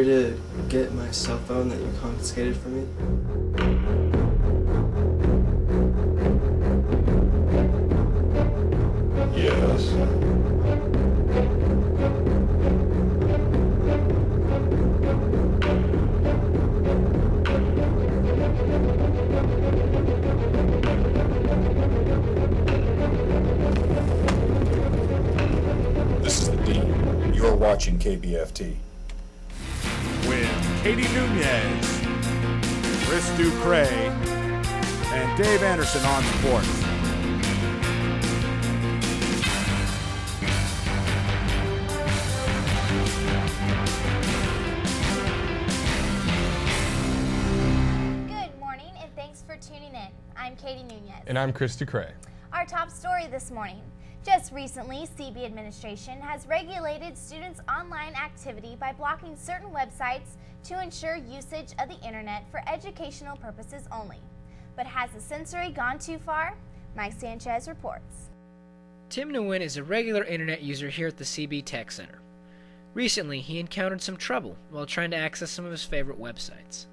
here to get my cell phone that you confiscated from me? Yes. This is the Dean. You're watching KBFT. With Katie Nunez, Chris Ducray, and Dave Anderson on sports. Good morning and thanks for tuning in. I'm Katie Nunez. And I'm Chris Ducray. Our top story this morning. Just recently, CB administration has regulated students' online activity by blocking certain websites to ensure usage of the internet for educational purposes only. But has the censoring gone too far? Mike Sanchez reports. Tim Nguyen is a regular internet user here at the CB Tech Center. Recently, he encountered some trouble while trying to access some of his favorite websites.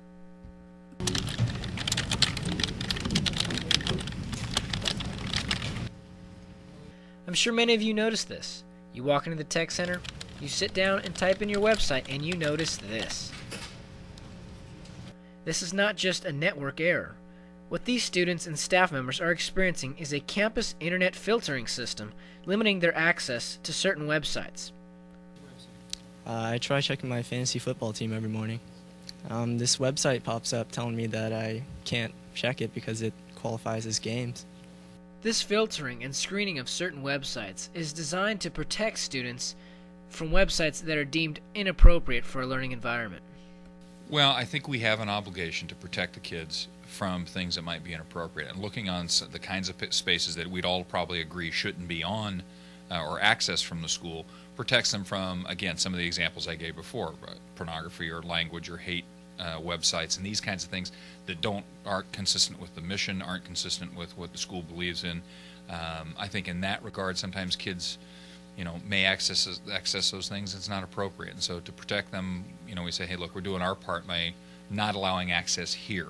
I'm sure many of you noticed this. You walk into the Tech Center, you sit down and type in your website, and you notice this. This is not just a network error. What these students and staff members are experiencing is a campus internet filtering system limiting their access to certain websites. I try checking my fantasy football team every morning. This website pops up telling me that I can't check it because it qualifies as games. This filtering and screening of certain websites is designed to protect students from websites that are deemed inappropriate for a learning environment. Well, I think we have an obligation to protect the kids from things that might be inappropriate, and looking on the kinds of spaces that we'd all probably agree shouldn't be on or accessed from the school protects them from, again, some of the examples I gave before, pornography or language or hate websites and these kinds of things that aren't consistent with the mission, aren't consistent with what the school believes in. I think in that regard, sometimes kids, may access those things. It's not appropriate, and so to protect them, we say, hey, look, we're doing our part by not allowing access here.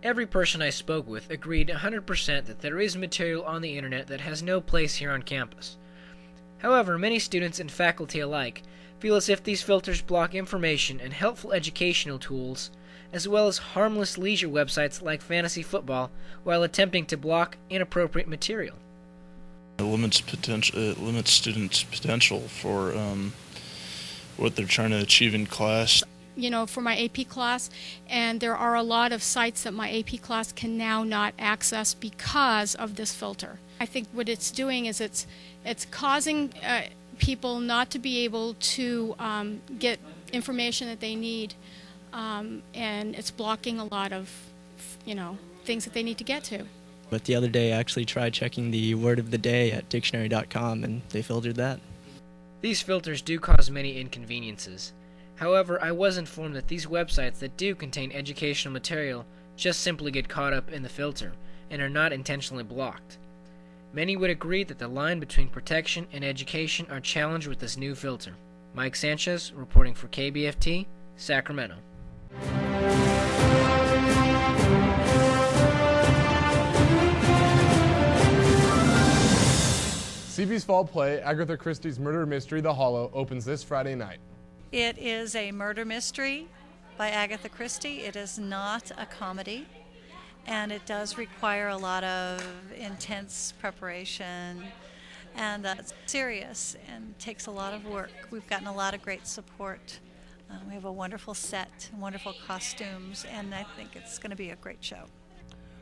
Every person I spoke with agreed 100% that there is material on the internet that has no place here on campus. However, many students and faculty alike feel as if these filters block information and helpful educational tools, as well as harmless leisure websites like fantasy football, while attempting to block inappropriate material. It limits students' potential for what they're trying to achieve in class. For my AP class, and there are a lot of sites that my AP class can now not access because of this filter. I think what it's doing is it's causing people not to be able to get information that they need, and it's blocking a lot of things that they need to get to. But the other day I actually tried checking the word of the day at dictionary.com and they filtered that. These filters do cause many inconveniences. However, I was informed that these websites that do contain educational material just simply get caught up in the filter and are not intentionally blocked. Many would agree that the line between protection and education are challenged with this new filter. Mike Sanchez, reporting for KBFT, Sacramento. CB's Fall Play, Agatha Christie's Murder Mystery, The Hollow, opens this Friday night. It is a murder mystery by Agatha Christie. It is not a comedy, and it does require a lot of intense preparation, and it's serious and takes a lot of work. We've gotten a lot of great support. We have a wonderful set, wonderful costumes, and I think it's going to be a great show.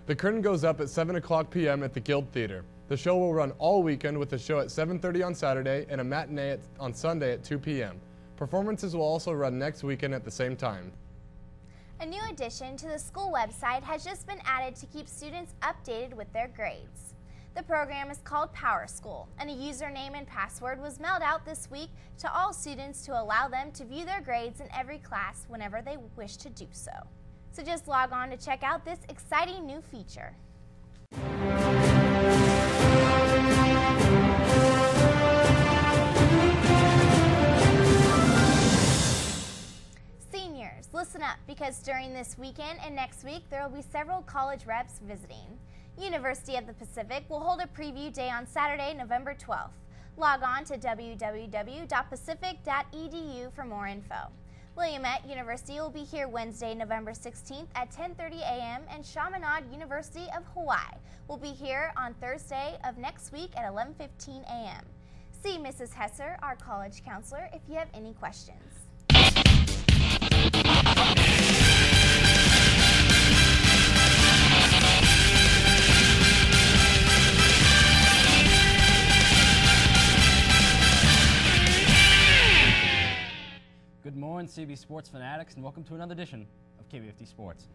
The curtain goes up at 7 o'clock p.m. at the Guild Theater. The show will run all weekend with a show at 7:30 on Saturday and a matinee on Sunday at 2 p.m. Performances will also run next weekend at the same time. A new addition to the school website has just been added to keep students updated with their grades. The program is called Power School, and a username and password was mailed out this week to all students to allow them to view their grades in every class whenever they wish to do so. So just log on to check out this exciting new feature. because during this weekend and next week there will be several college reps visiting. University of the Pacific will hold a preview day on Saturday, November 12th. Log on to www.pacific.edu for more info. Willamette University will be here Wednesday, November 16th at 10:30 a.m. and Chaminade University of Hawaii will be here on Thursday of next week at 11:15 a.m. See Mrs. Hesser, our college counselor, if you have any questions. Good morning, CB Sports fanatics, and welcome to another edition of KBFT Sports.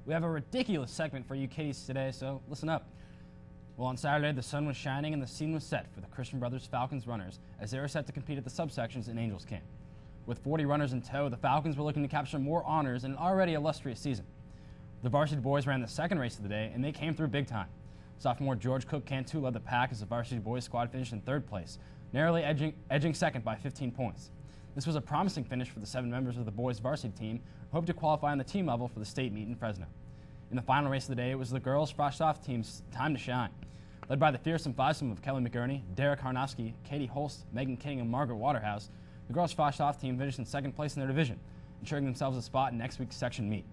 We have a ridiculous segment for you kiddies today, so listen up. Well, on Saturday, the sun was shining and the scene was set for the Christian Brothers Falcons runners as they were set to compete at the subsections in Angels Camp. With 40 runners in tow, the Falcons were looking to capture more honors in an already illustrious season. The varsity boys ran the second race of the day, and they came through big time. Sophomore George Cook Cantu led the pack as the varsity boys squad finished in third place, narrowly edging second by 15 points. This was a promising finish for the 7 members of the boys' varsity team who hoped to qualify on the team level for the state meet in Fresno. In the final race of the day, it was the girls' frosh-off team's time to shine. Led by the fearsome fivesome of Kelly McGurney, Derek Harnowski, Katie Holst, Megan King, and Margaret Waterhouse, the girls' frosh-off team finished in second place in their division, ensuring themselves a spot in next week's section meet.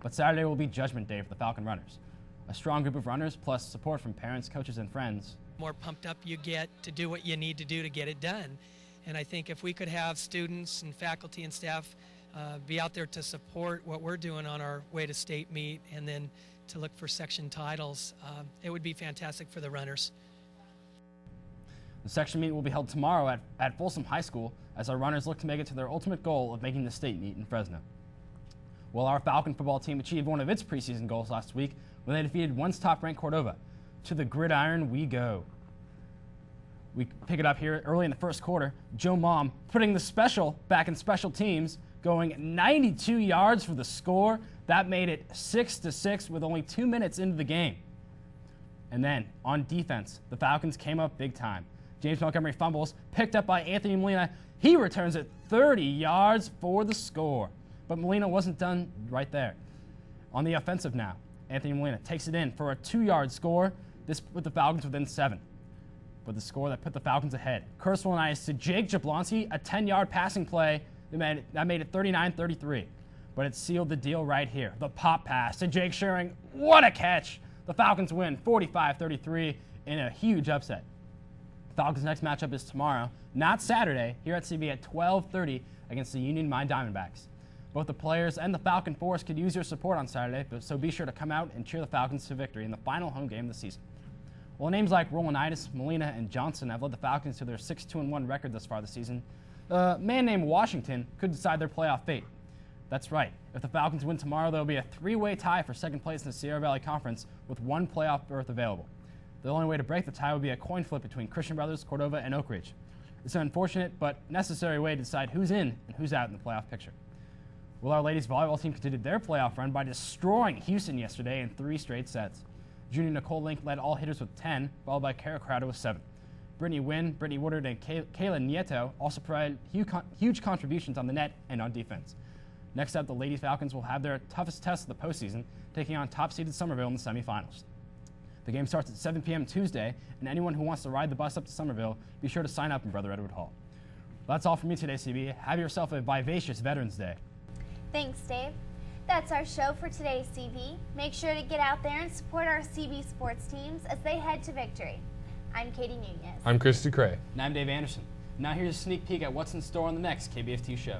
But Saturday will be Judgment Day for the Falcon runners. A strong group of runners, plus support from parents, coaches, and friends. The more pumped up you get to do what you need to do to get it done. And I think if we could have students and faculty and staff be out there to support what we're doing on our way to state meet and then to look for section titles, it would be fantastic for the runners. The section meet will be held tomorrow at Folsom High School as our runners look to make it to their ultimate goal of making the state meet in Fresno. Well, our Falcon football team achieved one of its preseason goals last week when they defeated once top-ranked Cordova. To the gridiron we go. We pick it up here early in the first quarter. Joe Mom putting the special back in special teams, going 92 yards for the score. That made it 6-6 with only 2 minutes into the game. And then on defense, the Falcons came up big time. James Montgomery fumbles, picked up by Anthony Molina. He returns it 30 yards for the score. But Molina wasn't done right there. On the offensive now, Anthony Molina takes it in for a 2-yard score. This put the Falcons within 7. But the score that put the Falcons ahead. Kurzweil and to Jake Jablonski, a 10-yard passing play that made it 39-33. But it sealed the deal right here. The pop pass to Jake Schuring. What a catch! The Falcons win 45-33 in a huge upset. The Falcons' next matchup is tomorrow, not Saturday, here at CB at 12:30 against the Union Mine Diamondbacks. Both the players and the Falcon Force could use your support on Saturday, so be sure to come out and cheer the Falcons to victory in the final home game of the season. Well, names like Rolanitis, Molina, and Johnson have led the Falcons to their 6-2-1 record thus far this season. A man named Washington could decide their playoff fate. That's right. If the Falcons win tomorrow, there will be a 3-way tie for second place in the Sierra Valley Conference with 1 playoff berth available. The only way to break the tie would be a coin flip between Christian Brothers, Cordova, and Oak Ridge. It's an unfortunate but necessary way to decide who's in and who's out in the playoff picture. Well, our ladies volleyball team continued their playoff run by destroying Houston yesterday in 3 straight sets. Junior Nicole Link led all hitters with 10, followed by Kara Crowder with 7. Brittany Wynn, Brittany Woodard, and Kayla Nieto also provided huge contributions on the net and on defense. Next up, the Lady Falcons will have their toughest test of the postseason, taking on top-seeded Somerville in the semifinals. The game starts at 7 p.m. Tuesday, and anyone who wants to ride the bus up to Somerville, be sure to sign up in Brother Edward Hall. Well, that's all from me today, CB. Have yourself a vivacious Veterans Day. Thanks, Dave. That's our show for today, CB. Make sure to get out there and support our CB sports teams as they head to victory. I'm Katie Nunez. I'm Christy Cray. And I'm Dave Anderson. Now here's a sneak peek at what's in store on the next KBFT show.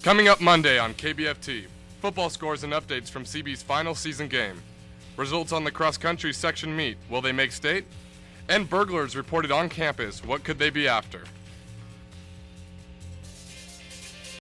Coming up Monday on KBFT, football scores and updates from CB's final season game. Results on the cross-country section meet, will they make state? And burglars reported on campus, what could they be after?